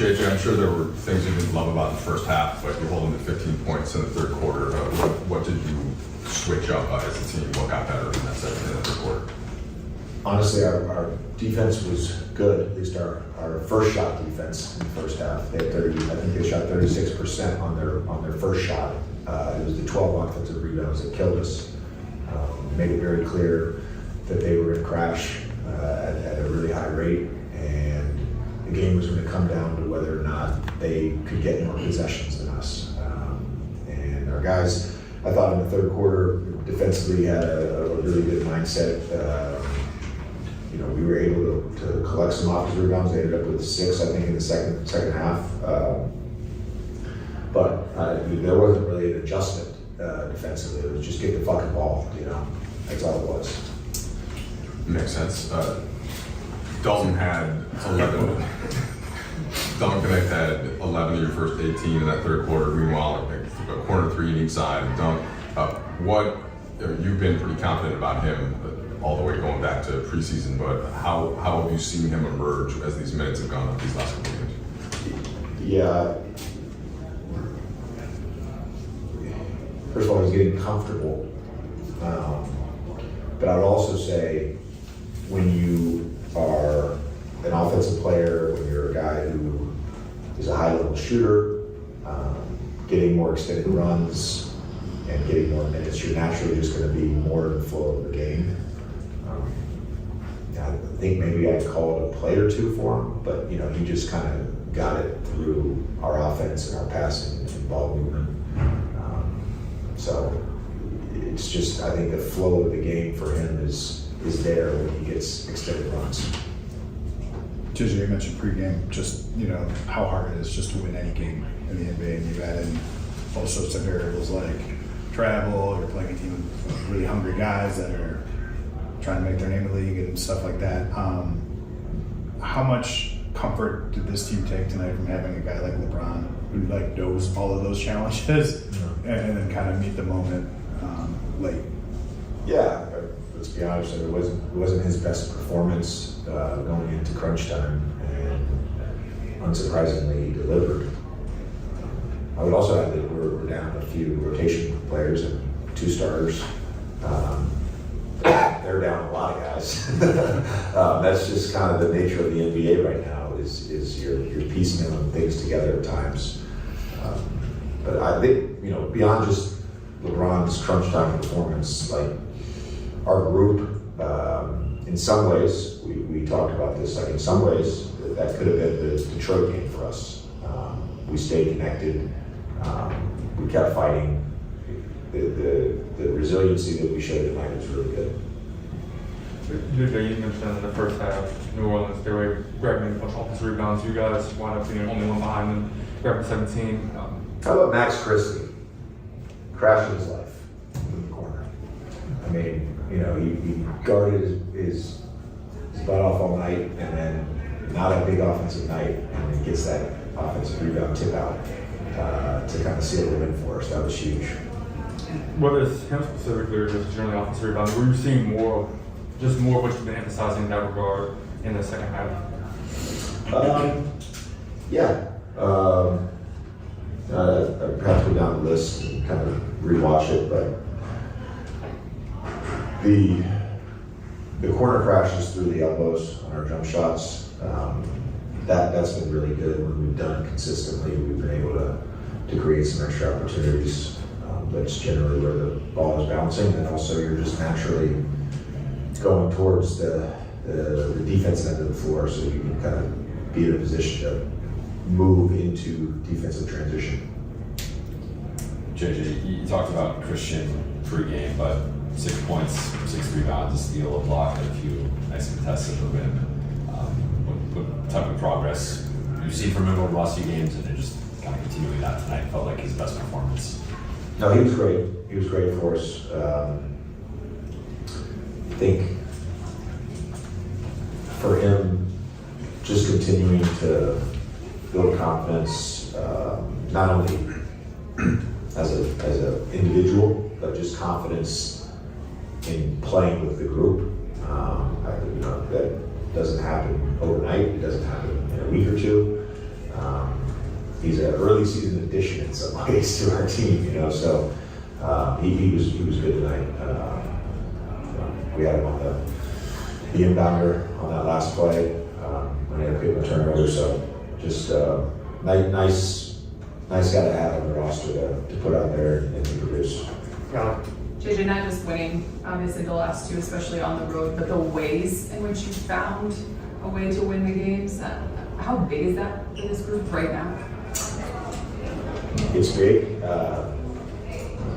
JJ, I'm sure there were things you didn't love about the first half, but you hold them to 15 points in the third quarter. What did you switch up as a team? What got better in that third quarter? Honestly, our defense was good, at least our first shot defense in the first half. They had I think they shot 36% on their first shot. It was the 12 offensive rebounds that killed us. Made it very clear that they were going to crash at a really high rate, and the game was going to come down to whether or not they could get more possessions than us. And our guys, I thought in the third quarter, defensively had a really good mindset. We were able to collect some offensive rebounds. They ended up with 6, I think, in the second half. But there wasn't really an adjustment defensively. It was just get the fucking ball, That's all it was. Makes sense. Dalton had 11. Dalton Knecht had 11 of your first 18 in that third quarter. Meanwhile, a corner 3 in each side. Dunk. You've been pretty confident about him all the way going back to preseason, but how have you seen him emerge as these minutes have gone up these last couple games? Yeah. First of all, he's getting comfortable. But I would also say when you are an offensive player, when you're a guy who is a high-level shooter, getting more extended runs and getting more minutes, you're naturally just going to be more in the flow of the game. I think maybe I called a play or two for him, but he just kind of got it through our offense and our passing and ball movement. So it's just, I think the flow of the game for him is there when he gets extended runs. JJ, you mentioned pregame, just how hard it is just to win any game in the NBA, and you've added all sorts of variables like travel, you're playing a team of really hungry guys that are trying to make their name in the league and stuff like that. How much comfort did this team take tonight from having a guy like LeBron who knows all of those challenges and then kind of meet the moment late? Yeah, let's be honest, it wasn't his best performance going into crunch time, and unsurprisingly he delivered. I would also add that we're down a few rotation players and 2 starters. They're down a lot of guys. That's just kind of the nature of the NBA right now. Is you're piecemealing things together at times. But I think beyond just LeBron's crunch time performance, our group, in some ways, we talked about this. In some ways, that could have been the Detroit game for us. We stayed connected. We kept fighting. The resiliency that we showed tonight was really good. You mentioned in the first half, New Orleans, they were grabbing a bunch of offensive rebounds. You guys wound up being only one behind them, grabbing 17. How about Max Christie? Crashing his life in the corner. I mean, he guarded his butt off all night, and then not a big offensive night, and he gets that offensive rebound tip out to kind of seal the win for us. That was huge. Whether it's him specifically or just generally offensive rebound, were you seeing more of what you've been emphasizing in that regard in the second half? Yeah. I'd have to go down the list and kind of rewatch it, but the corner crashes through the elbows on our jump shots. That's been really good. When we've done it consistently, we've been able to create some extra opportunities. That's generally where the ball is bouncing, and also you're just naturally going towards the defensive end of the floor, so you can kind of be in a position to move into defensive transition. JJ, you talked about Christian pregame, but 6 points, 6 rebounds, a steal, a block, and a few nice contests at the rim. What type of progress you've seen from him over the last few games, and just kind of continuing that tonight felt like his best performance? No, he was great. He was great for us. I think for him, just continuing to build confidence, not only as an individual, but just confidence in playing with the group. That doesn't happen overnight. It doesn't happen in a week or two. He's an early season addition in some ways to our team, so he was good tonight. We had him on the inbounder on that last play when he had a bit of a turnover, so just nice guy to have on the roster to put out there and to produce. JJ, not just winning, obviously the last two, especially on the road, but the ways in which you found a way to win the games. How big is that in this group right now? It's big.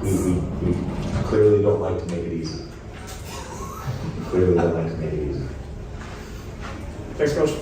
We clearly don't like to make it easy. Clearly don't like to make it easy. Thanks, Coach.